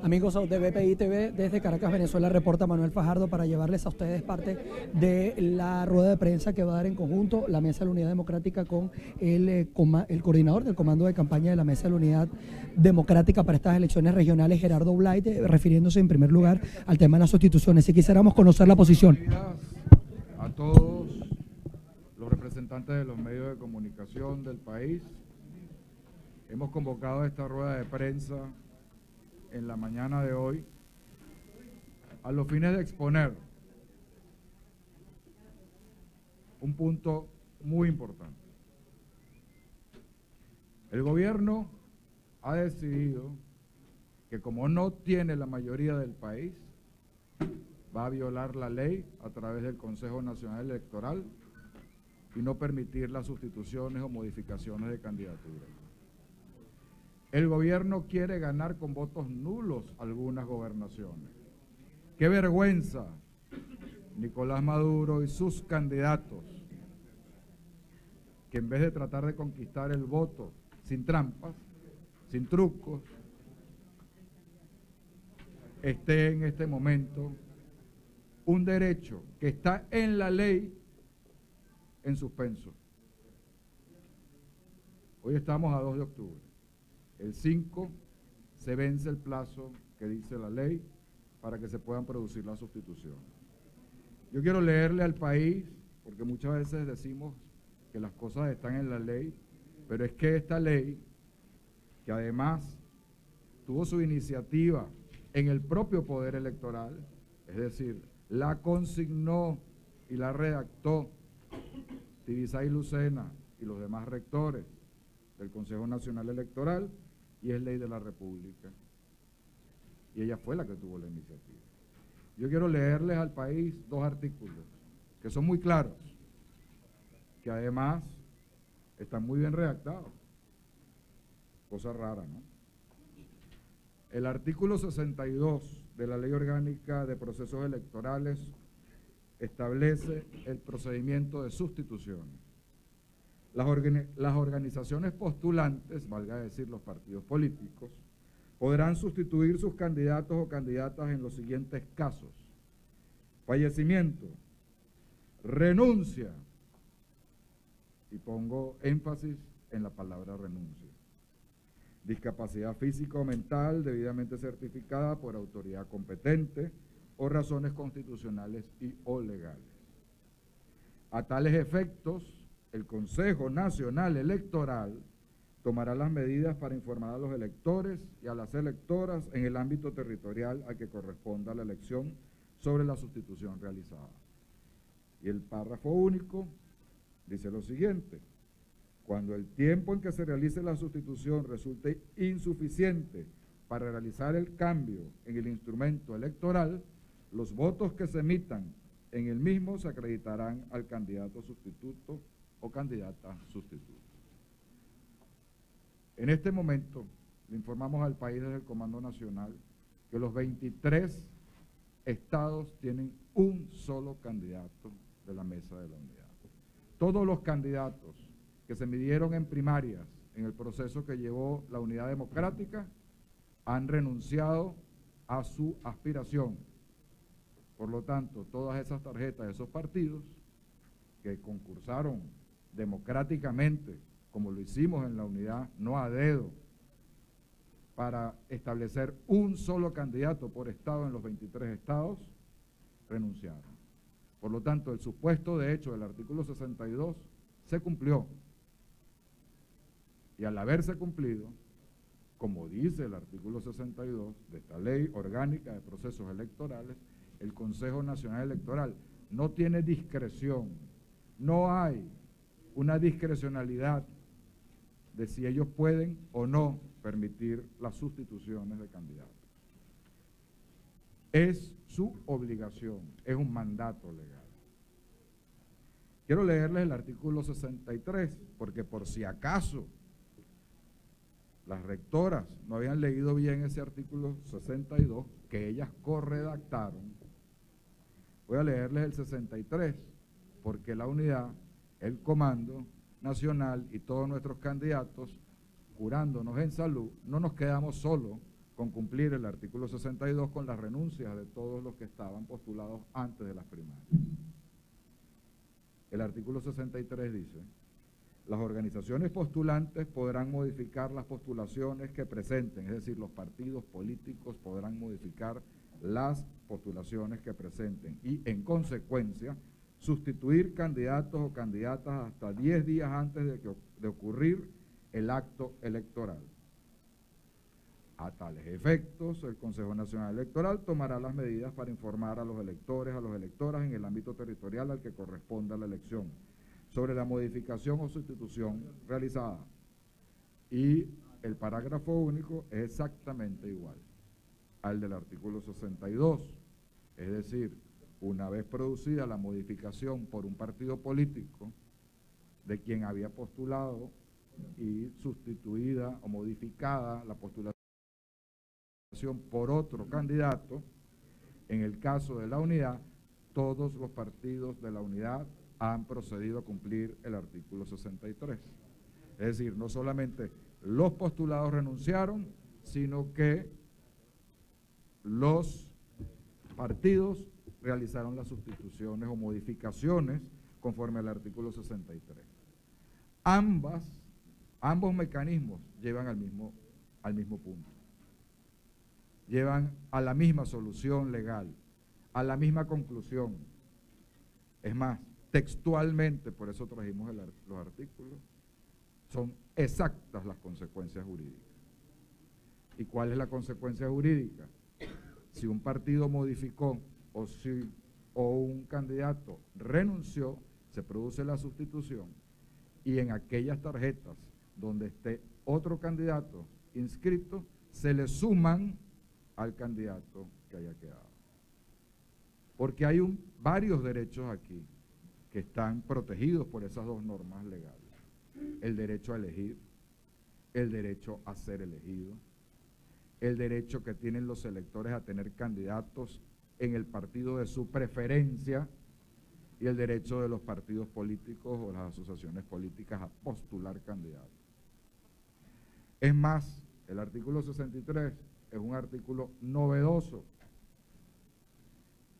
Amigos de BPI TV, desde Caracas, Venezuela, reporta Manuel Fajardo para llevarles a ustedes parte de la rueda de prensa que va a dar en conjunto la Mesa de la Unidad Democrática con el coordinador del comando de campaña de la Mesa de la Unidad Democrática para estas elecciones regionales, Gerardo Blight, refiriéndose en primer lugar al tema de las sustituciones. Si quisiéramos conocer la posición. A todos los representantes de los medios de comunicación del país, hemos convocado a esta rueda de prensa en la mañana de hoy a los fines de exponer un punto muy importante. El gobierno ha decidido que, como no tiene la mayoría del país, va a violar la ley a través del Consejo Nacional Electoral y no permitir las sustituciones o modificaciones de candidaturas. El gobierno quiere ganar con votos nulos algunas gobernaciones. ¡Qué vergüenza! Nicolás Maduro y sus candidatos, que en vez de tratar de conquistar el voto sin trampas, sin trucos, esté en este momento un derecho que está en la ley en suspenso. Hoy estamos a 2 de octubre. El 5 se vence el plazo que dice la ley para que se puedan producir las sustituciones. Yo quiero leerle al país, porque muchas veces decimos que las cosas están en la ley, pero es que esta ley, que además tuvo su iniciativa en el propio Poder Electoral, es decir, la consignó y la redactó Tibisay Lucena y los demás rectores del Consejo Nacional Electoral, y es ley de la República. Y ella fue la que tuvo la iniciativa. Yo quiero leerles al país 2 artículos que son muy claros, que además están muy bien redactados. Cosa rara, ¿no? El artículo 62 de la Ley Orgánica de Procesos Electorales establece el procedimiento de sustituciones. Las organizaciones postulantes, valga decir los partidos políticos, podrán sustituir sus candidatos o candidatas en los siguientes casos: fallecimiento, renuncia, y pongo énfasis en la palabra renuncia, discapacidad física o mental debidamente certificada por autoridad competente o razones constitucionales o legales. A tales efectos, el Consejo Nacional Electoral tomará las medidas para informar a los electores y a las electoras en el ámbito territorial al que corresponda la elección sobre la sustitución realizada. Y el párrafo único dice lo siguiente: cuando el tiempo en que se realice la sustitución resulte insuficiente para realizar el cambio en el instrumento electoral, los votos que se emitan en el mismo se acreditarán al candidato sustituto o candidata sustituta. En este momento le informamos al país desde el Comando Nacional que los 23 estados tienen un solo candidato de la Mesa de la Unidad. Todos los candidatos que se midieron en primarias en el proceso que llevó la Unidad Democrática han renunciado a su aspiración. Por lo tanto, todas esas tarjetas de esos partidos que concursaron democráticamente, como lo hicimos en la unidad, no a dedo, para establecer un solo candidato por estado en los 23 estados, renunciaron. Por lo tanto, el supuesto de hecho del artículo 62 se cumplió. Y al haberse cumplido, como dice el artículo 62 de esta Ley Orgánica de Procesos Electorales, el Consejo Nacional Electoral no tiene discreción, no hay una discrecionalidad de si ellos pueden o no permitir las sustituciones de candidatos. Es su obligación, es un mandato legal. Quiero leerles el artículo 63, porque por si acaso las rectoras no habían leído bien ese artículo 62, que ellas corredactaron. Voy a leerles el 63, porque la unidad, el Comando Nacional y todos nuestros candidatos, jurándonos en salud, no nos quedamos solos con cumplir el artículo 62 con las renuncias de todos los que estaban postulados antes de las primarias. El artículo 63 dice: las organizaciones postulantes podrán modificar las postulaciones que presenten, es decir, los partidos políticos podrán modificar las postulaciones que presenten y, en consecuencia, sustituir candidatos o candidatas hasta 10 días antes de ocurrir el acto electoral. A tales efectos, el Consejo Nacional Electoral tomará las medidas para informar a los electores, a las electoras en el ámbito territorial al que corresponda la elección, sobre la modificación o sustitución realizada. Y el parágrafo único es exactamente igual al del artículo 62, es decir, una vez producida la modificación por un partido político de quien había postulado y sustituida o modificada la postulación por otro candidato, en el caso de la unidad, todos los partidos de la unidad han procedido a cumplir el artículo 63. Es decir, no solamente los postulados renunciaron, sino que los partidos realizaron las sustituciones o modificaciones conforme al artículo 63. Ambos mecanismos llevan al mismo punto. Llevan a la misma solución legal, a la misma conclusión. Es más, textualmente, por eso trajimos los artículos, son exactas las consecuencias jurídicas. ¿Y cuál es la consecuencia jurídica? Si un partido modificó o un candidato renunció, se produce la sustitución y en aquellas tarjetas donde esté otro candidato inscrito, se le suman al candidato que haya quedado. Porque hay varios derechos aquí que están protegidos por esas dos normas legales. El derecho a elegir, el derecho a ser elegido, el derecho que tienen los electores a tener candidatos en el partido de su preferencia y el derecho de los partidos políticos o las asociaciones políticas a postular candidatos. Es más, el artículo 63 es un artículo novedoso,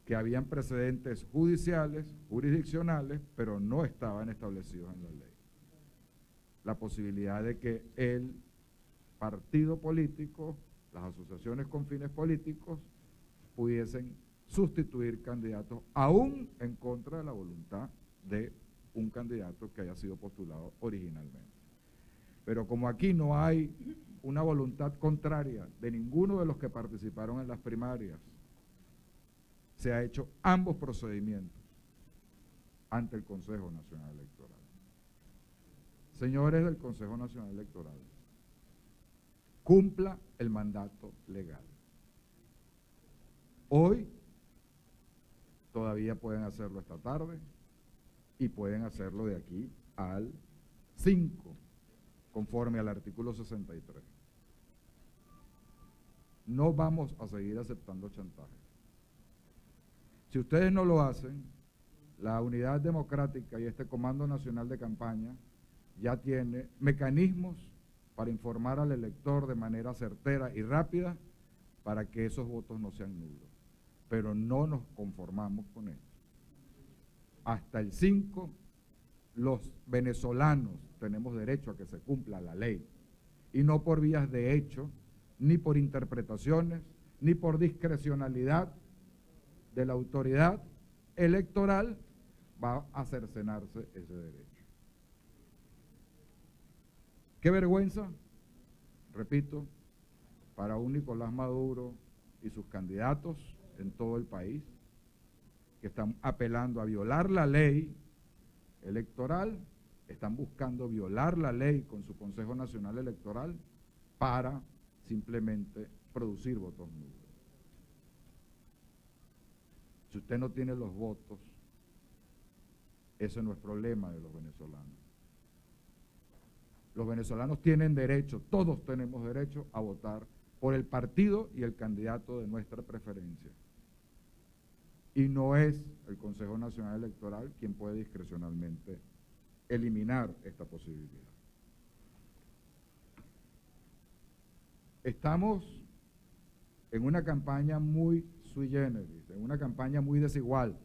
que habían precedentes judiciales, jurisdiccionales, pero no estaban establecidos en la ley. La posibilidad de que el partido político, las asociaciones con fines políticos, pudiesen sustituir candidatos, aún en contra de la voluntad de un candidato que haya sido postulado originalmente. Pero como aquí no hay una voluntad contraria de ninguno de los que participaron en las primarias, se ha hecho ambos procedimientos ante el Consejo Nacional Electoral. Señores del Consejo Nacional Electoral, cumpla el mandato legal. Hoy todavía pueden hacerlo esta tarde y pueden hacerlo de aquí al 5, conforme al artículo 63. No vamos a seguir aceptando chantajes. Si ustedes no lo hacen, la Unidad Democrática y este Comando Nacional de Campaña ya tiene mecanismos para informar al elector de manera certera y rápida para que esos votos no sean nulos. Pero no nos conformamos con esto. Hasta el 5, los venezolanos tenemos derecho a que se cumpla la ley, y no por vías de hecho, ni por interpretaciones, ni por discrecionalidad de la autoridad electoral va a cercenarse ese derecho. Qué vergüenza, repito, para un Nicolás Maduro y sus candidatos en todo el país, que están apelando a violar la ley electoral, están buscando violar la ley con su Consejo Nacional Electoral para simplemente producir votos nulos. Si usted no tiene los votos, ese no es problema de los venezolanos. Los venezolanos tienen derecho, todos tenemos derecho a votar por el partido y el candidato de nuestra preferencia. Y no es el Consejo Nacional Electoral quien puede discrecionalmente eliminar esta posibilidad. Estamos en una campaña muy sui generis, en una campaña muy desigual.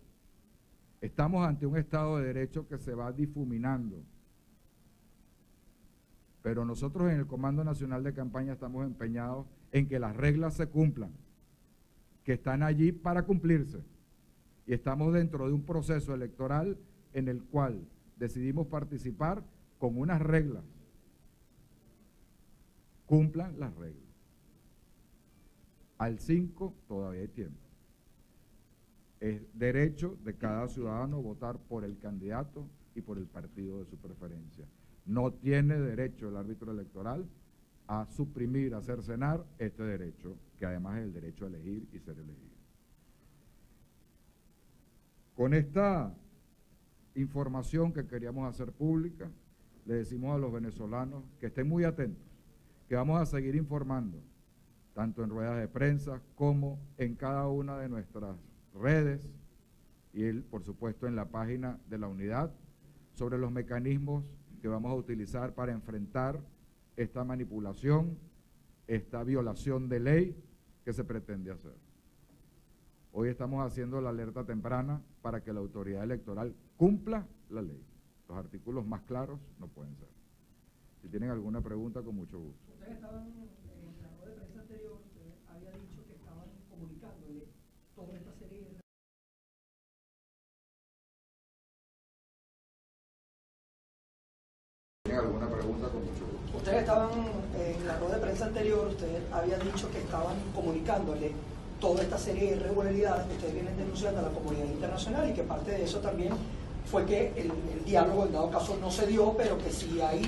Estamos ante un Estado de Derecho que se va difuminando. Pero nosotros en el Comando Nacional de Campaña estamos empeñados en que las reglas se cumplan, que están allí para cumplirse. Y estamos dentro de un proceso electoral en el cual decidimos participar con unas reglas. Cumplan las reglas. Al 5 todavía hay tiempo. Es derecho de cada ciudadano votar por el candidato y por el partido de su preferencia. No tiene derecho el árbitro electoral a suprimir, a cercenar este derecho, que además es el derecho a elegir y ser elegido. Con esta información que queríamos hacer pública, le decimos a los venezolanos que estén muy atentos, que vamos a seguir informando, tanto en ruedas de prensa como en cada una de nuestras redes y, por supuesto, en la página de la unidad, sobre los mecanismos que vamos a utilizar para enfrentar esta manipulación, esta violación de ley que se pretende hacer. Hoy estamos haciendo la alerta temprana para que la autoridad electoral cumpla la ley. Los artículos más claros no pueden ser. Si tienen alguna pregunta, con mucho gusto. Ustedes estaban, en la rueda de prensa anterior, usted había dicho que estaban comunicándole toda esta serie de... ¿Tienen alguna pregunta? Con mucho gusto. Ustedes estaban, en la rueda de prensa anterior, usted había dicho que estaban comunicándole toda esta serie de irregularidades que ustedes vienen denunciando a la comunidad internacional y que parte de eso también fue que el diálogo en dado caso no se dio, pero que sí hay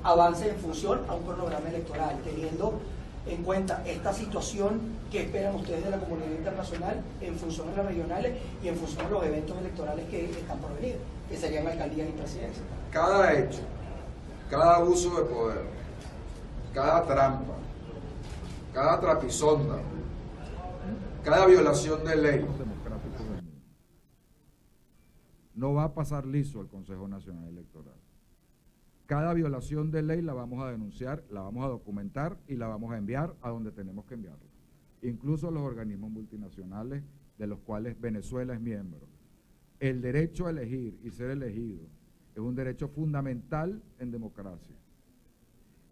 avance en función a un cronograma electoral, teniendo en cuenta esta situación que esperan ustedes de la comunidad internacional en función de las regionales y en función de los eventos electorales que están por venir, que serían alcaldías y presidencias. Cada hecho, cada abuso de poder, cada trampa, cada trapisonda, cada violación de ley no va a pasar liso al Consejo Nacional Electoral. Cada violación de ley la vamos a denunciar, la vamos a documentar y la vamos a enviar a donde tenemos que enviarla. Incluso a los organismos multinacionales de los cuales Venezuela es miembro. El derecho a elegir y ser elegido es un derecho fundamental en democracia.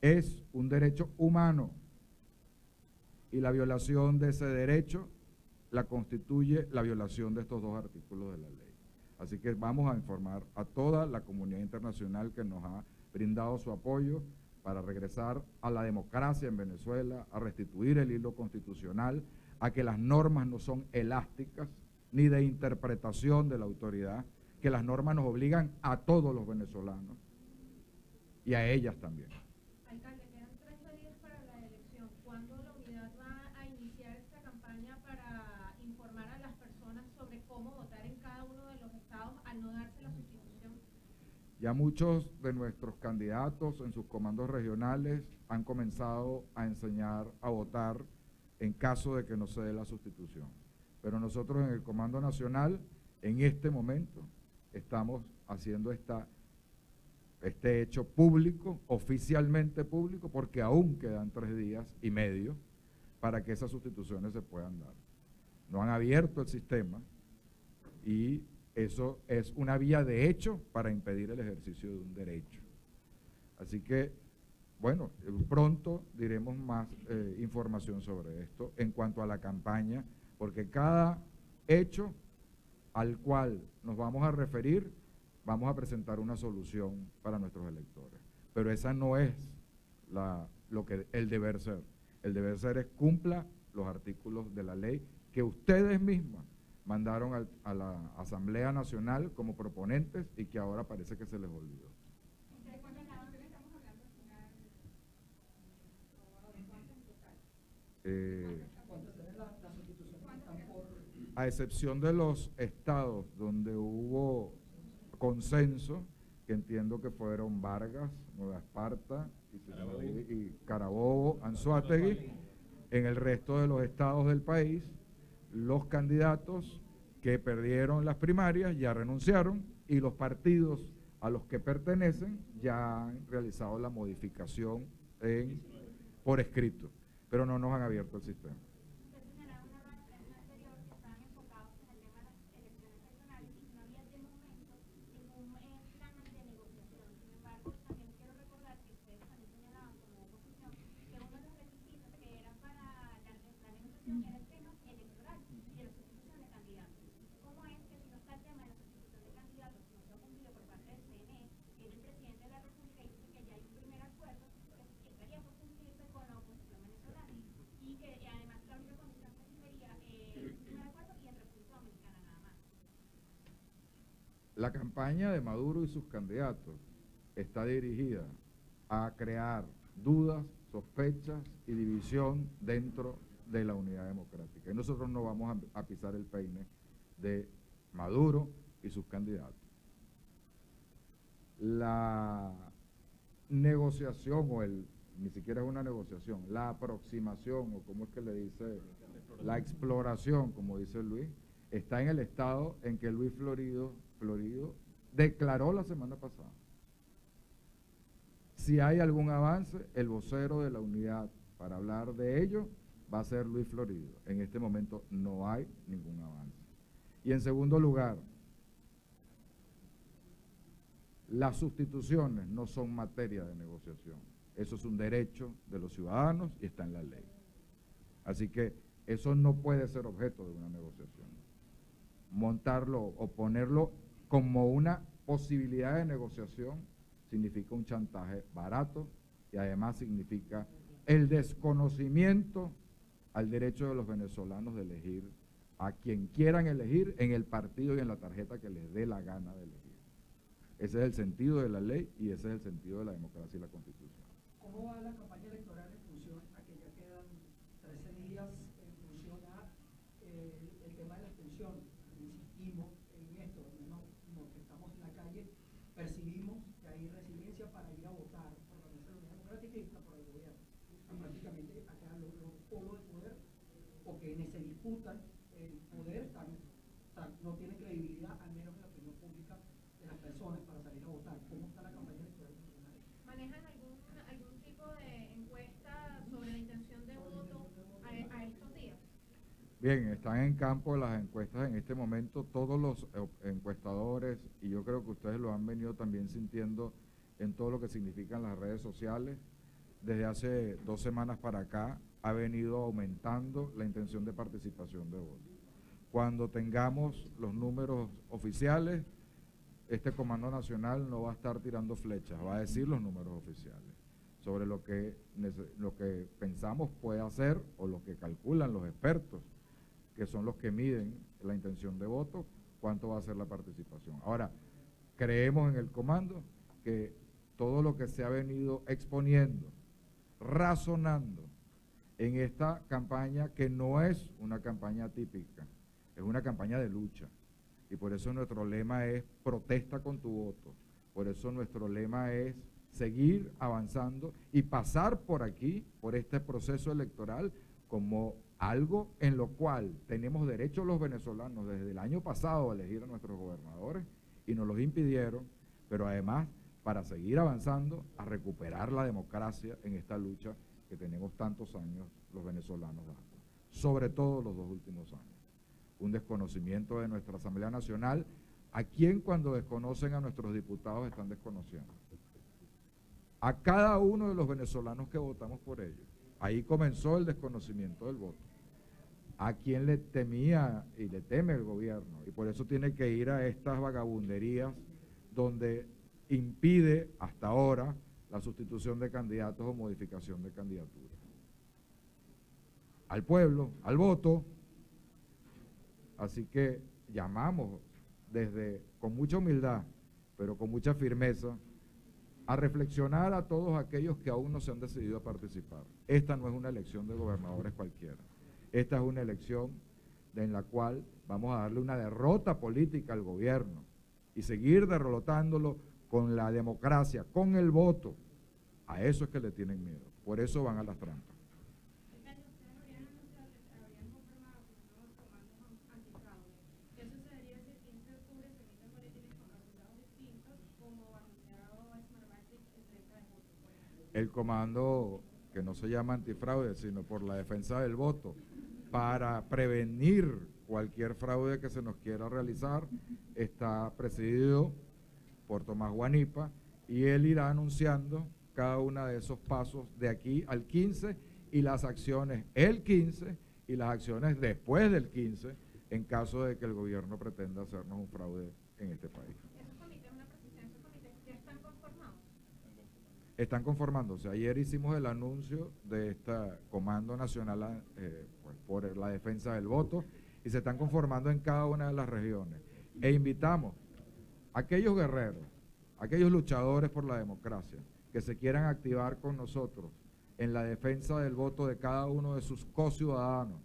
Es un derecho humano y la violación de ese derecho la constituye la violación de estos dos artículos de la ley. Así que vamos a informar a toda la comunidad internacional que nos ha brindado su apoyo para regresar a la democracia en Venezuela, a restituir el hilo constitucional, a que las normas no son elásticas ni de interpretación de la autoridad, que las normas nos obligan a todos los venezolanos y a ellas también. Alcalde, quedan 13 días para la elección. ¿Cuándo la unidad va a iniciar esta campaña para informar a las personas sobre cómo votar en cada uno de los estados al no darse la sustitución? Ya muchos de nuestros candidatos en sus comandos regionales han comenzado a enseñar a votar en caso de que no se dé la sustitución. Pero nosotros en el Comando Nacional, en este momento, estamos haciendo este hecho público, oficialmente público, porque aún quedan 3 días y medio para que esas sustituciones se puedan dar. No han abierto el sistema y eso es una vía de hecho para impedir el ejercicio de un derecho. Así que, bueno, pronto diremos más información sobre esto en cuanto a la campaña, porque cada hecho al cual nos vamos a referir, vamos a presentar una solución para nuestros electores. Pero esa no es el deber ser. El deber ser es cumpla los artículos de la ley que ustedes mismas mandaron a la Asamblea Nacional como proponentes y que ahora parece que se les olvidó. A excepción de los estados donde hubo consenso, que entiendo que fueron Vargas, Nueva Esparta y Carabobo, Anzoátegui, en el resto de los estados del país, los candidatos que perdieron las primarias ya renunciaron y los partidos a los que pertenecen ya han realizado la modificación por escrito, pero no nos han abierto el sistema. La campaña de Maduro y sus candidatos está dirigida a crear dudas, sospechas y división dentro de la unidad democrática. Y nosotros no vamos a pisar el peine de Maduro y sus candidatos. La negociación, ni siquiera es una negociación, la aproximación, o como es que le dice, la exploración, como dice Luis, está en el estado en que Luis Florido declaró la semana pasada. Si hay algún avance, el vocero de la unidad para hablar de ello va a ser Luis Florido. En este momento no hay ningún avance. Y en segundo lugar, las sustituciones no son materia de negociación. Eso es un derecho de los ciudadanos y está en la ley. Así que eso no puede ser objeto de una negociación. Montarlo o ponerlo como una posibilidad de negociación significa un chantaje barato y además significa el desconocimiento al derecho de los venezolanos de elegir a quien quieran elegir en el partido y en la tarjeta que les dé la gana de elegir. Ese es el sentido de la ley y ese es el sentido de la democracia y la Constitución. ¿Cómo va la campaña electoral en función a que ya quedan 13 días en función a el tema de la abstención? Insistimos en esto, al menos los que estamos en la calle percibimos que hay resiliencia para ir a votar por la mesa de la Unidad Democrática y por el gobierno. Prácticamente acá los polos de poder o quienes se disputan el poder no tienen credibilidad, al menos en la opinión pública de las personas, para salir a votar. ¿Cómo está la campaña electoral? ¿Manejan algún tipo de encuesta sobre la intención de voto a estos días? Bien, están en campo las encuestas en este momento, todos los encuestadores, y yo creo que ustedes lo han venido también sintiendo en todo lo que significan las redes sociales. Desde hace 2 semanas para acá ha venido aumentando la intención de participación de voto. Cuando tengamos los números oficiales, este Comando Nacional no va a estar tirando flechas, va a decir los números oficiales sobre lo que pensamos puede hacer o lo que calculan los expertos, que son los que miden la intención de voto, cuánto va a ser la participación. Ahora, creemos en el comando que todo lo que se ha venido exponiendo, razonando en esta campaña, que no es una campaña típica, es una campaña de lucha, y por eso nuestro lema es protesta con tu voto, por eso nuestro lema es seguir avanzando y pasar por aquí, por este proceso electoral, como algo en lo cual tenemos derecho los venezolanos desde el año pasado a elegir a nuestros gobernadores y nos los impidieron, pero además para seguir avanzando a recuperar la democracia en esta lucha que tenemos tantos años los venezolanos dando, sobre todo los 2 últimos años. Un desconocimiento de nuestra Asamblea Nacional, a quien cuando desconocen a nuestros diputados están desconociendo. A cada uno de los venezolanos que votamos por ellos. Ahí comenzó el desconocimiento del voto. A quien le temía y le teme el gobierno, y por eso tiene que ir a estas vagabunderías donde impide hasta ahora la sustitución de candidatos o modificación de candidaturas. Al pueblo, al voto. Así que llamamos con mucha humildad, pero con mucha firmeza, a reflexionar a todos aquellos que aún no se han decidido a participar. Esta no es una elección de gobernadores cualquiera. Esta es una elección en la cual vamos a darle una derrota política al gobierno y seguir derrotándolo con la democracia, con el voto. A eso es que le tienen miedo. Por eso van a las trampas. El comando, que no se llama antifraude, sino por la defensa del voto, para prevenir cualquier fraude que se nos quiera realizar, está presidido por Tomás Guanipa, y él irá anunciando cada uno de esos pasos de aquí al 15 y las acciones el 15 y las acciones después del 15 en caso de que el gobierno pretenda hacernos un fraude en este país. ¿Esos comités, una precisión, esos comités ya están conformados? Están conformándose. Ayer hicimos el anuncio de este Comando Nacional pues, por la defensa del voto, y se están conformando en cada una de las regiones. E invitamos aquellos guerreros, aquellos luchadores por la democracia que se quieran activar con nosotros en la defensa del voto de cada uno de sus co-ciudadanos,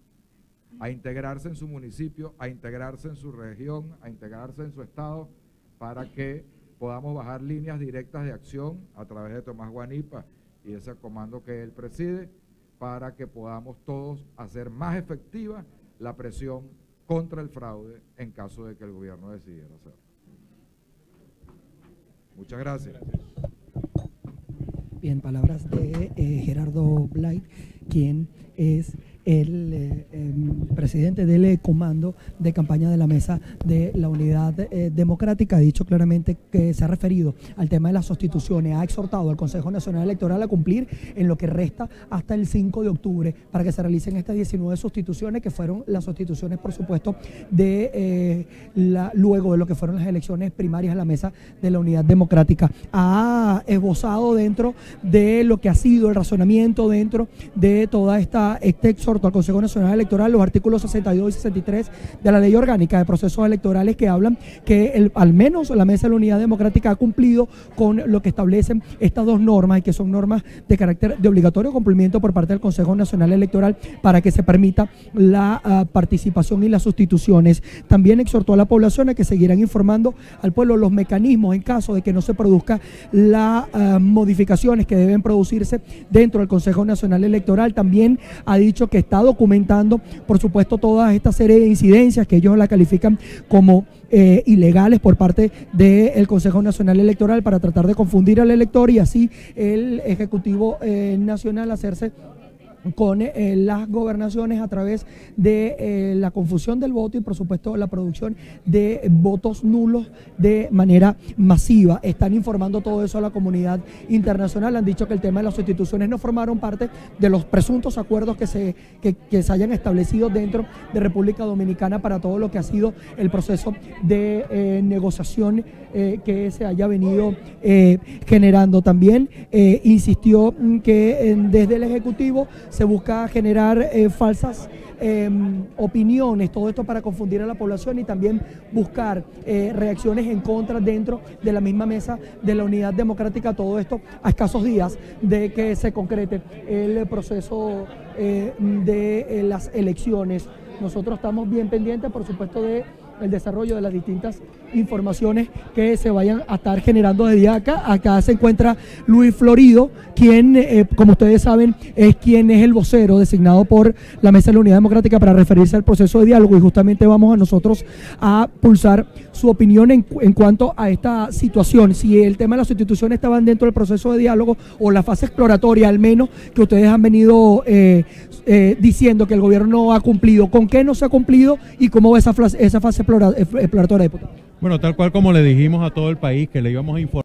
a integrarse en su municipio, a integrarse en su región, a integrarse en su estado, para que podamos bajar líneas directas de acción a través de Tomás Guanipa y ese comando que él preside, para que podamos todos hacer más efectiva la presión contra el fraude en caso de que el gobierno decidiera hacerlo. Muchas gracias. Bien, palabras de Gerardo Blight, quien es el presidente del comando de campaña de la Mesa de la Unidad Democrática. Ha dicho claramente que se ha referido al tema de las sustituciones, ha exhortado al Consejo Nacional Electoral a cumplir en lo que resta hasta el 5 de octubre para que se realicen estas 19 sustituciones, que fueron las sustituciones, por supuesto, de luego de lo que fueron las elecciones primarias a la Mesa de la Unidad Democrática. Ha esbozado dentro de lo que ha sido el razonamiento dentro de toda este exhorto al Consejo Nacional Electoral, los artículos 62 y 63 de la Ley Orgánica de Procesos Electorales, que hablan que al menos la Mesa de la Unidad Democrática ha cumplido con lo que establecen estas dos normas, y que son normas de carácter de obligatorio cumplimiento por parte del Consejo Nacional Electoral para que se permita la participación y las sustituciones. También exhortó a la población a que seguirán informando al pueblo los mecanismos en caso de que no se produzca las modificaciones que deben producirse dentro del Consejo Nacional Electoral. También ha dicho que está documentando, por supuesto, toda esta serie de incidencias que ellos la califican como ilegales por parte del Consejo Nacional Electoral, para tratar de confundir al elector y así el Ejecutivo Nacional hacerse con las gobernaciones a través de la confusión del voto y, por supuesto, la producción de votos nulos de manera masiva. Están informando todo eso a la comunidad internacional. Han dicho que el tema de las sustituciones no formaron parte de los presuntos acuerdos que se hayan establecido dentro de República Dominicana para todo lo que ha sido el proceso de negociación que se haya venido generando. También insistió que desde el Ejecutivo se busca generar falsas opiniones, todo esto para confundir a la población y también buscar reacciones en contra dentro de la misma Mesa de la Unidad Democrática, todo esto a escasos días de que se concrete el proceso de las elecciones. Nosotros estamos bien pendientes, por supuesto, de el desarrollo de las distintas informaciones que se vayan a estar generando desde acá. Acá se encuentra Luis Florido, quien, como ustedes saben, es quien es el vocero designado por la Mesa de la Unidad Democrática para referirse al proceso de diálogo, y justamente vamos a nosotros a pulsar su opinión en cuanto a esta situación, si el tema de las sustituciones estaban dentro del proceso de diálogo o la fase exploratoria, al menos, que ustedes han venido diciendo que el gobierno no ha cumplido. ¿Con qué no se ha cumplido y cómo va esa fase exploratoria, diputado? Bueno, tal cual como le dijimos a todo el país que le íbamos a informar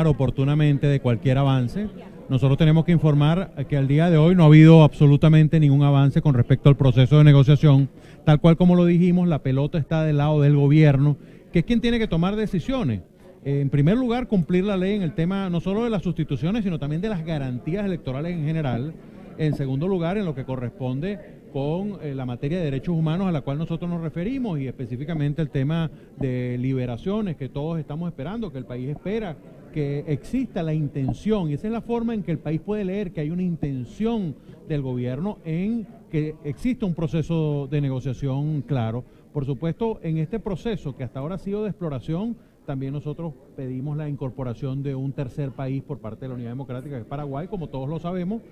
oportunamente de cualquier avance, nosotros tenemos que informar que al día de hoy no ha habido absolutamente ningún avance con respecto al proceso de negociación. Tal cual como lo dijimos, la pelota está del lado del gobierno, que es quien tiene que tomar decisiones. En primer lugar, cumplir la ley en el tema no solo de las sustituciones, sino también de las garantías electorales en general. En segundo lugar, en lo que corresponde con la materia de derechos humanos a la cual nosotros nos referimos, y específicamente el tema de liberaciones que todos estamos esperando, que el país espera que exista la intención, y esa es la forma en que el país puede leer que hay una intención del gobierno en que exista un proceso de negociación claro. Por supuesto, en este proceso que hasta ahora ha sido de exploración, también nosotros pedimos la incorporación de un tercer país por parte de la Unidad Democrática, que es Paraguay, como todos lo sabemos,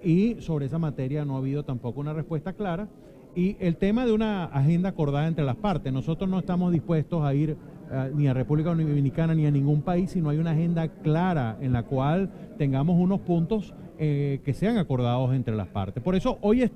y sobre esa materia no ha habido tampoco una respuesta clara. Y el tema de una agenda acordada entre las partes, nosotros no estamos dispuestos a ir ni a República Dominicana ni a ningún país si no hay una agenda clara en la cual tengamos unos puntos que sean acordados entre las partes. Por eso hoy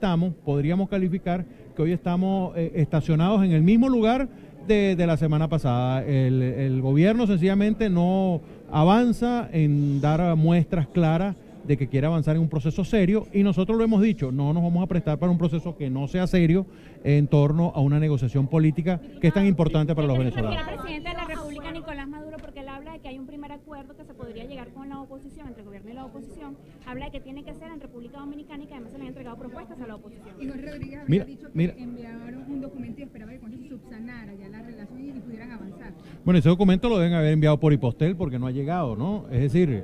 podríamos calificar que hoy estamos estacionados en el mismo lugar de la semana pasada. El gobierno sencillamente no avanza en dar muestras claras de que quiere avanzar en un proceso serio, y nosotros lo hemos dicho, no nos vamos a prestar para un proceso que no sea serio en torno a una negociación política que es tan importante para los venezolanos. El presidente de la República, Nicolás Maduro, porque él habla de que hay un primer acuerdo que se podría llegar con la oposición, entre el gobierno y la oposición, habla de que tiene que ser en República Dominicana y que además se le han entregado propuestas a la oposición. Y Jorge Rodríguez había dicho que enviaron un documento y esperaba que con eso se subsanara ya la relación y pudieran avanzar. Bueno, ese documento lo deben haber enviado por Hipostel porque no ha llegado, ¿no? Es decir,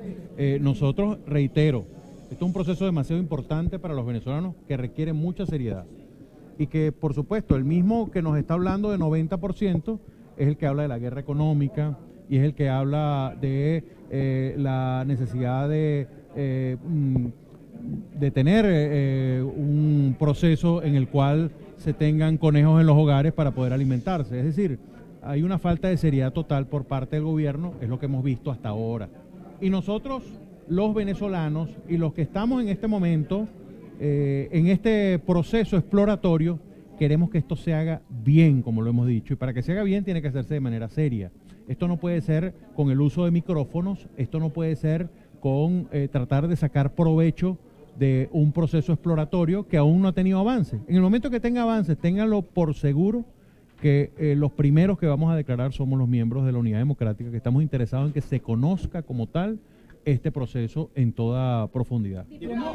nosotros, reitero, esto es un proceso demasiado importante para los venezolanos que requiere mucha seriedad. Y que, por supuesto, el mismo que nos está hablando de 90% es el que habla de la guerra económica y es el que habla de la necesidad de tener un proceso en el cual se tengan conejos en los hogares para poder alimentarse. Es decir, hay una falta de seriedad total por parte del gobierno, es lo que hemos visto hasta ahora. Y nosotros, los venezolanos y los que estamos en este momento, en este proceso exploratorio, queremos que esto se haga bien, como lo hemos dicho, y para que se haga bien tiene que hacerse de manera seria. Esto no puede ser con el uso de micrófonos, esto no puede ser con tratar de sacar provecho de un proceso exploratorio que aún no ha tenido avance. En el momento que tenga avances, ténganlo por seguro que los primeros que vamos a declarar somos los miembros de la Unidad Democrática, que estamos interesados en que se conozca como tal este proceso en toda profundidad.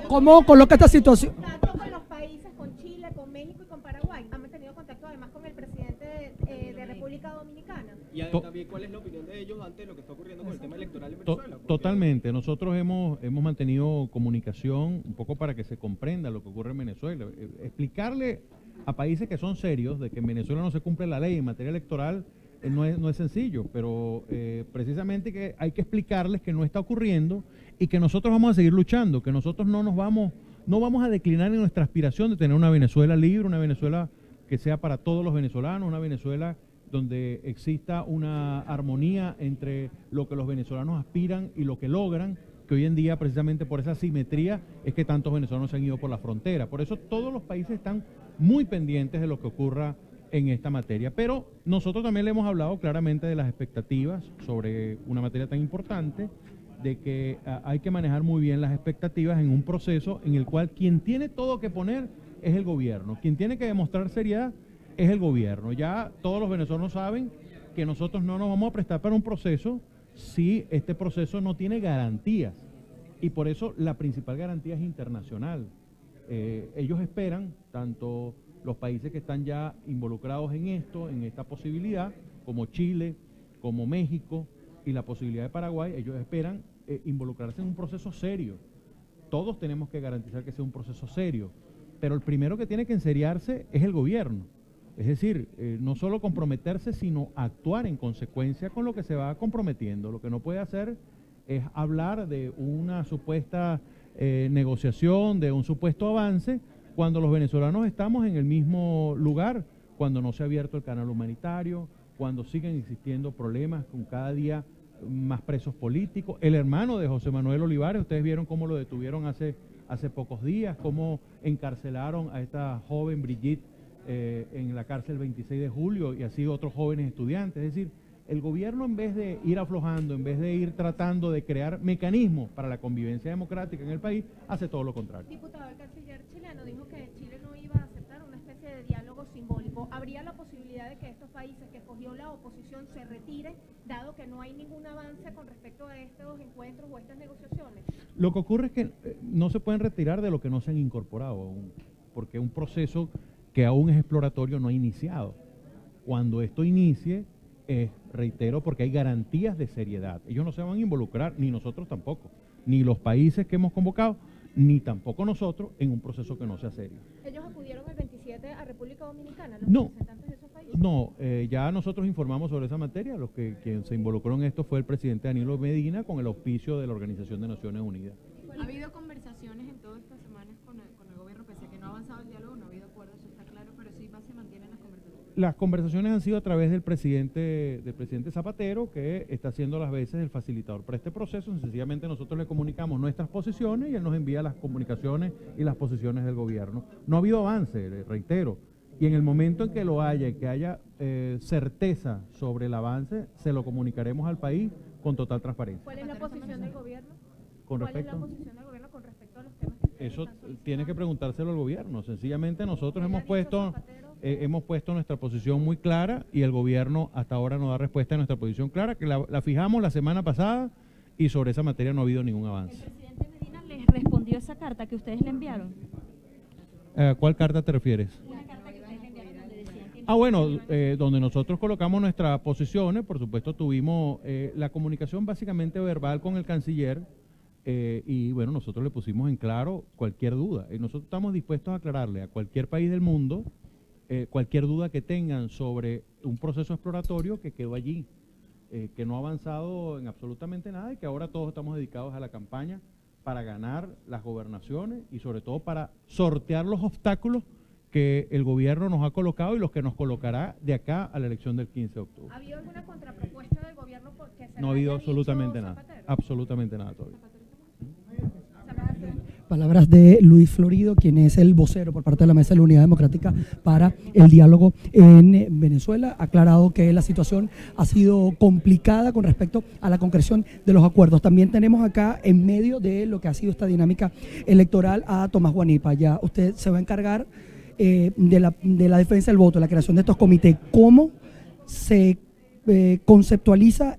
¿Cómo coloca esta situación? Con los países, con Chile, con México y con Paraguay, han mantenido contacto además con el presidente de República Dominicana. Y también, ¿cuál es la opinión de ellos ante lo que está ocurriendo con el tema electoral en Venezuela? Totalmente. Nosotros hemos mantenido comunicación un poco para que se comprenda lo que ocurre en Venezuela. Explicarle a países que son serios de que en Venezuela no se cumple la ley en materia electoral no es sencillo, pero precisamente que hay que explicarles que no está ocurriendo y que nosotros vamos a seguir luchando, que nosotros no vamos a declinar en nuestra aspiración de tener una Venezuela libre, una Venezuela que sea para todos los venezolanos, una Venezuela donde exista una armonía entre lo que los venezolanos aspiran y lo que logran, que hoy en día precisamente por esa asimetría es que tantos venezolanos se han ido por la frontera. Por eso todos los países están muy pendientes de lo que ocurra en esta materia, pero nosotros también le hemos hablado claramente de las expectativas sobre una materia tan importante, de que hay que manejar muy bien las expectativas en un proceso en el cual quien tiene todo que poner es el gobierno, quien tiene que demostrar seriedad es el gobierno. Ya todos los venezolanos saben que nosotros no nos vamos a prestar para un proceso si este proceso no tiene garantías, y por eso la principal garantía es internacional. Ellos esperan, tanto los países que están ya involucrados en esto, en esta posibilidad, como Chile, como México y la posibilidad de Paraguay, ellos esperan involucrarse en un proceso serio. Todos tenemos que garantizar que sea un proceso serio, pero el primero que tiene que enseriarse es el gobierno. Es decir, no solo comprometerse, sino actuar en consecuencia con lo que se va comprometiendo. Lo que no puede hacer es hablar de una supuesta negociación, de un supuesto avance, cuando los venezolanos estamos en el mismo lugar, cuando no se ha abierto el canal humanitario, cuando siguen existiendo problemas con cada día más presos políticos. El hermano de José Manuel Olivares, ustedes vieron cómo lo detuvieron hace pocos días, cómo encarcelaron a esta joven Brigitte en la cárcel el 26 de julio y así otros jóvenes estudiantes. Es decir, el gobierno, en vez de ir aflojando, en vez de ir tratando de crear mecanismos para la convivencia democrática en el país, hace todo lo contrario. Diputado, el canciller chileno dijo que Chile no iba a aceptar una especie de diálogo simbólico. ¿Habría la posibilidad de que estos países que escogió la oposición se retiren, dado que no hay ningún avance con respecto a estos encuentros o estas negociaciones? Lo que ocurre es que no se pueden retirar de lo que no se han incorporado aún, porque un proceso que aún es exploratorio no ha iniciado. Cuando esto inicie, reitero, porque hay garantías de seriedad. Ellos no se van a involucrar, ni nosotros tampoco, ni los países que hemos convocado, ni tampoco nosotros, en un proceso que no sea serio. ¿Ellos acudieron el 27 a República Dominicana, los No, representantes de esos países? no, ya nosotros informamos sobre esa materia. Quien se involucró en esto fue el presidente Danilo Medina, con el auspicio de la Organización de Naciones Unidas. ¿Ha habido conversaciones en todas estas semanas con el gobierno, pese a que no ha avanzado el diálogo, no ha habido acuerdo, eso está claro, pero sí se mantienen las conversaciones? Las conversaciones han sido a través del presidente Zapatero, que está haciendo las veces el facilitador para este proceso. Sencillamente nosotros le comunicamos nuestras posiciones y él nos envía las comunicaciones y las posiciones del gobierno. No ha habido avance, reitero, y en el momento en que lo haya y que haya certeza sobre el avance, se lo comunicaremos al país con total transparencia. ¿Cuál es la posición del gobierno? ¿Cuál es la posición del gobierno con respecto a los temas que Eso están solicitando? tiene que preguntárselo al gobierno. Sencillamente nosotros hemos puesto... hemos puesto nuestra posición muy clara y el gobierno hasta ahora no da respuesta a nuestra posición clara, que la fijamos la semana pasada y sobre esa materia no ha habido ningún avance. ¿El presidente Medina les respondió esa carta que ustedes le enviaron? ¿A cuál carta te refieres? Una carta que ustedes le enviaron donde decían que Bueno, donde nosotros colocamos nuestras posiciones, por supuesto tuvimos la comunicación básicamente verbal con el canciller y bueno, nosotros le pusimos en claro cualquier duda y nosotros estamos dispuestos a aclararle a cualquier país del mundo cualquier duda que tengan sobre un proceso exploratorio que quedó allí, que no ha avanzado en absolutamente nada y que ahora todos estamos dedicados a la campaña para ganar las gobernaciones y sobre todo para sortear los obstáculos que el gobierno nos ha colocado y los que nos colocará de acá a la elección del 15 de octubre. ¿Ha habido alguna contrapropuesta del gobierno porque se No ha habido absolutamente nada, absolutamente nada todavía. Palabras de Luis Florido, quien es el vocero por parte de la Mesa de la Unidad Democrática para el diálogo en Venezuela. Ha aclarado que la situación ha sido complicada con respecto a la concreción de los acuerdos. También tenemos acá, en medio de lo que ha sido esta dinámica electoral, a Tomás Guanipa. Ya usted se va a encargar de la defensa del voto, la creación de estos comités. ¿Cómo se conceptualiza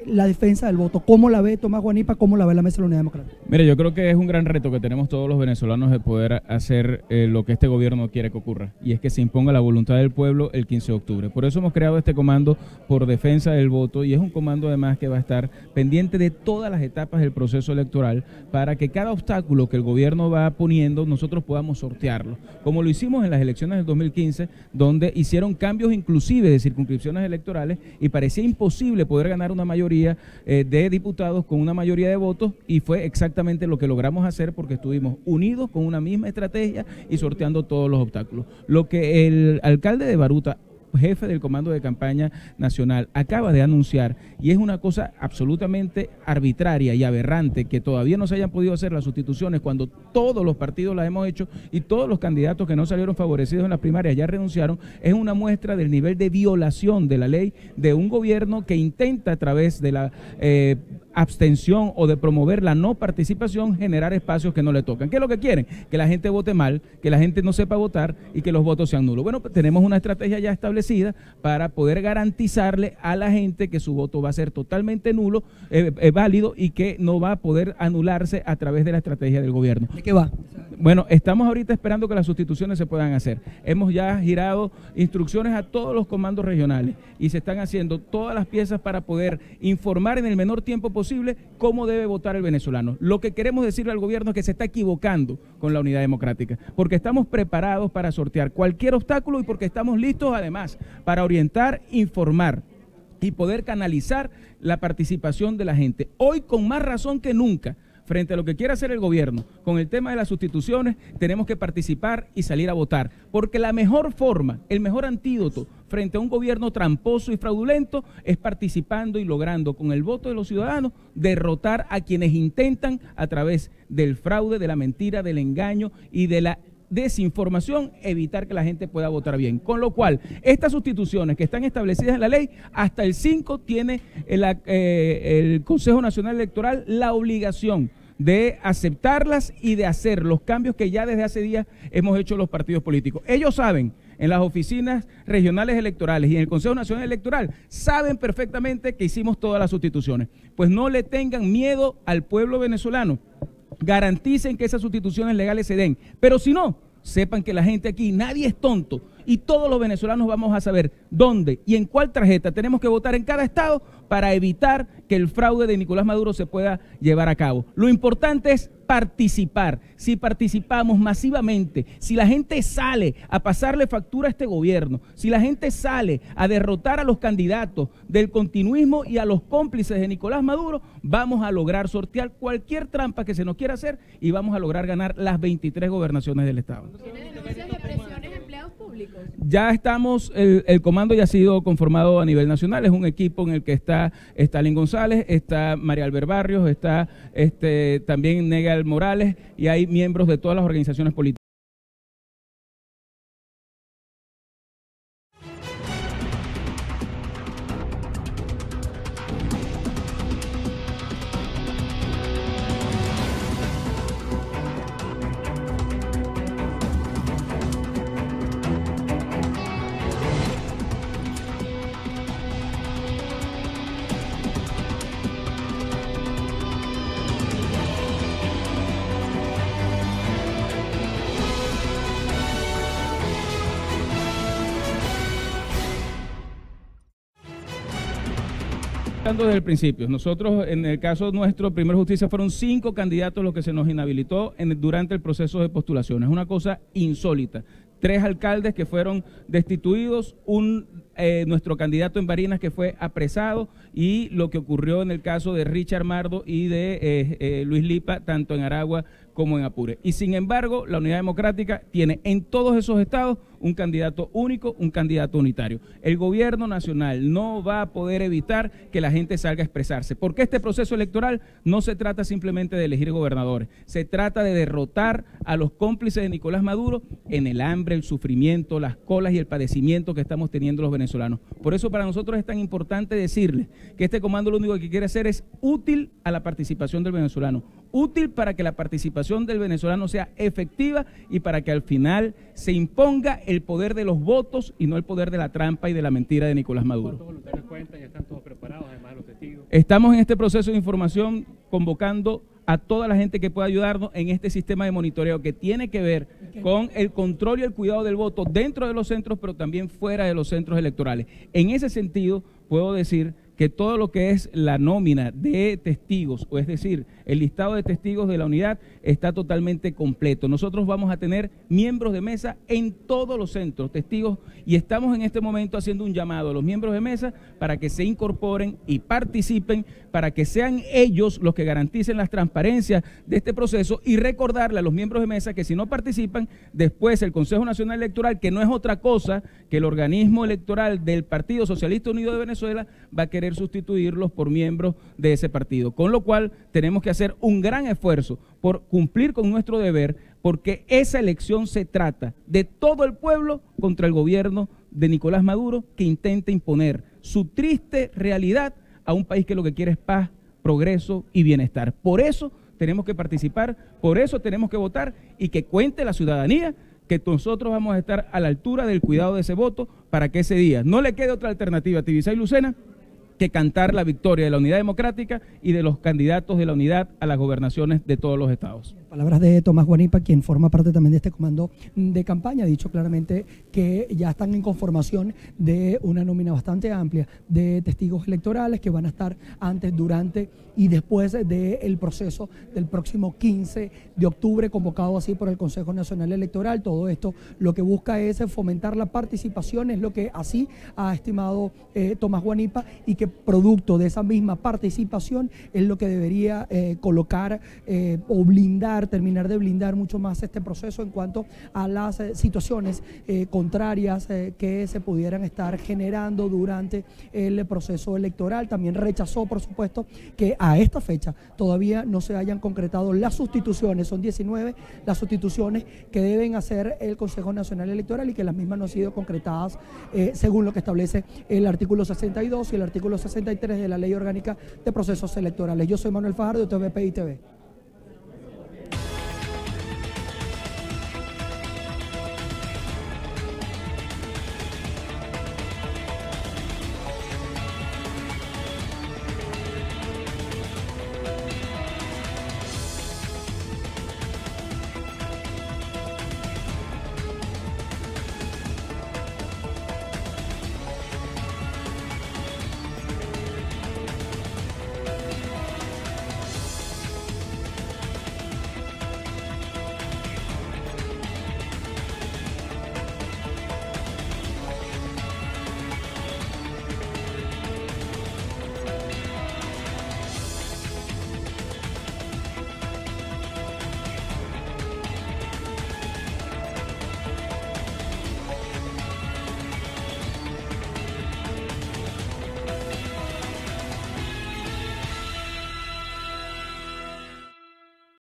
la defensa del voto? ¿Cómo la ve Tomás Guanipa? ¿Cómo la ve la Mesa de la Unidad Democrática? Mire, yo creo que es un gran reto que tenemos todos los venezolanos de poder hacer lo que este gobierno quiere que ocurra, y es que se imponga la voluntad del pueblo el 15 de octubre. Por eso hemos creado este comando por defensa del voto, y es un comando además que va a estar pendiente de todas las etapas del proceso electoral para que cada obstáculo que el gobierno va poniendo nosotros podamos sortearlo, como lo hicimos en las elecciones del 2015, donde hicieron cambios inclusive de circunscripciones electorales y parecía imposible poder ganar una mayoría de diputados con una mayoría de votos, y fue exactamente lo que logramos hacer porque estuvimos unidos con una misma estrategia y sorteando todos los obstáculos. Lo que el alcalde de Baruta, jefe del Comando de Campaña Nacional, acaba de anunciar, y es una cosa absolutamente arbitraria y aberrante que todavía no se hayan podido hacer las sustituciones cuando todos los partidos las hemos hecho y todos los candidatos que no salieron favorecidos en las primarias ya renunciaron, es una muestra del nivel de violación de la ley de un gobierno que intenta a través de la abstención o de promover la no participación generar espacios que no le tocan. ¿Qué es lo que quieren? Que la gente vote mal, que la gente no sepa votar y que los votos sean nulos. Bueno, pues tenemos una estrategia ya establecida para poder garantizarle a la gente que su voto va a ser totalmente nulo, válido, y que no va a poder anularse a través de la estrategia del gobierno. ¿De qué va? Bueno, estamos ahorita esperando que las sustituciones se puedan hacer. Hemos ya girado instrucciones a todos los comandos regionales y se están haciendo todas las piezas para poder informar en el menor tiempo posible cómo debe votar el venezolano. Lo que queremos decirle al gobierno es que se está equivocando con la unidad democrática, porque estamos preparados para sortear cualquier obstáculo y porque estamos listos además para orientar, informar y poder canalizar la participación de la gente. Hoy, con más razón que nunca, frente a lo que quiere hacer el gobierno con el tema de las sustituciones, tenemos que participar y salir a votar, porque la mejor forma, el mejor antídoto frente a un gobierno tramposo y fraudulento es participando y logrando con el voto de los ciudadanos derrotar a quienes intentan a través del fraude, de la mentira, del engaño y de la desinformación evitar que la gente pueda votar bien. Con lo cual, estas sustituciones que están establecidas en la ley, hasta el 5 tiene el Consejo Nacional Electoral la obligación de aceptarlas y de hacer los cambios que ya desde hace días hemos hecho los partidos políticos. Ellos saben, en las oficinas regionales electorales y en el Consejo Nacional Electoral, saben perfectamente que hicimos todas las sustituciones. Pues no le tengan miedo al pueblo venezolano. Garanticen que esas sustituciones legales se den, pero si no, sepan que la gente aquí, nadie es tonto y todos los venezolanos vamos a saber dónde y en cuál tarjeta tenemos que votar en cada estado para evitar que el fraude de Nicolás Maduro se pueda llevar a cabo. Lo importante es participar. Si participamos masivamente, si la gente sale a pasarle factura a este gobierno, si la gente sale a derrotar a los candidatos del continuismo y a los cómplices de Nicolás Maduro, vamos a lograr sortear cualquier trampa que se nos quiera hacer y vamos a lograr ganar las 23 gobernaciones del estado. ¿Tiene denuncias de presiones a empleados públicos? Ya estamos, el comando ya ha sido conformado a nivel nacional, es un equipo en el que está Stalin González, está María Albert Barrios, está también Negal Morales, y hay miembros de todas las organizaciones políticas. hablando desde el principio. Nosotros, en el caso nuestro, Primero Justicia, fueron 5 candidatos los que se nos inhabilitó durante el proceso de postulación. Es una cosa insólita. 3 alcaldes que fueron destituidos, nuestro candidato en Barinas que fue apresado, y lo que ocurrió en el caso de Richard Mardo y de Luis Lipa, tanto en Aragua como en Apure. Y sin embargo, la Unidad Democrática tiene en todos esos estados un candidato único, un candidato unitario. El gobierno nacional no va a poder evitar que la gente salga a expresarse, porque este proceso electoral no se trata simplemente de elegir gobernadores, se trata de derrotar a los cómplices de Nicolás Maduro en el hambre, el sufrimiento, las colas y el padecimiento que estamos teniendo los venezolanos. Por eso para nosotros es tan importante decirles que este comando lo único que quiere hacer es útil a la participación del venezolano, útil para que la participación del venezolano sea efectiva y para que al final se imponga el poder de los votos y no el poder de la trampa y de la mentira de Nicolás Maduro. ¿Cuántos voluntarios cuentan? ¿Ya están todos preparados, además de los testigos? Estamos en este proceso de información convocando a toda la gente que pueda ayudarnos en este sistema de monitoreo que tiene que ver con el control y el cuidado del voto dentro de los centros, pero también fuera de los centros electorales. En ese sentido, puedo decir que todo lo que es la nómina de testigos, o es decir, el listado de testigos de la unidad está totalmente completo. Nosotros vamos a tener miembros de mesa en todos los centros, testigos, y estamos en este momento haciendo un llamado a los miembros de mesa para que se incorporen y participen, para que sean ellos los que garanticen las transparencias de este proceso, y recordarle a los miembros de mesa que si no participan, después el Consejo Nacional Electoral, que no es otra cosa que el organismo electoral del Partido Socialista Unido de Venezuela, va a querer sustituirlos por miembros de ese partido. Con lo cual tenemos que hacer un gran esfuerzo por cumplir con nuestro deber, porque esa elección se trata de todo el pueblo contra el gobierno de Nicolás Maduro, que intenta imponer su triste realidad a un país que lo que quiere es paz, progreso y bienestar. Por eso tenemos que participar, por eso tenemos que votar, y que cuente la ciudadanía que nosotros vamos a estar a la altura del cuidado de ese voto para que ese día no le quede otra alternativa a Tibisay Lucena que cantar la victoria de la Unidad Democrática y de los candidatos de la unidad a las gobernaciones de todos los estados. Palabras de Tomás Guanipa, quien forma parte también de este comando de campaña, ha dicho claramente que ya están en conformación de una nómina bastante amplia de testigos electorales que van a estar antes, durante y después del proceso del próximo 15 de octubre, convocado así por el Consejo Nacional Electoral. Todo esto lo que busca es fomentar la participación, es lo que así ha estimado Tomás Guanipa, y que producto de esa misma participación es lo que debería colocar o blindar, terminar de blindar mucho más este proceso en cuanto a las situaciones contrarias que se pudieran estar generando durante el proceso electoral. También rechazó, por supuesto, que a esta fecha todavía no se hayan concretado las sustituciones. Son 19 las sustituciones que deben hacer el Consejo Nacional Electoral y que las mismas no han sido concretadas según lo que establece el artículo 62 y el artículo 63 de la Ley Orgánica de Procesos Electorales. Yo soy Manuel Fajardo de TVP y TV.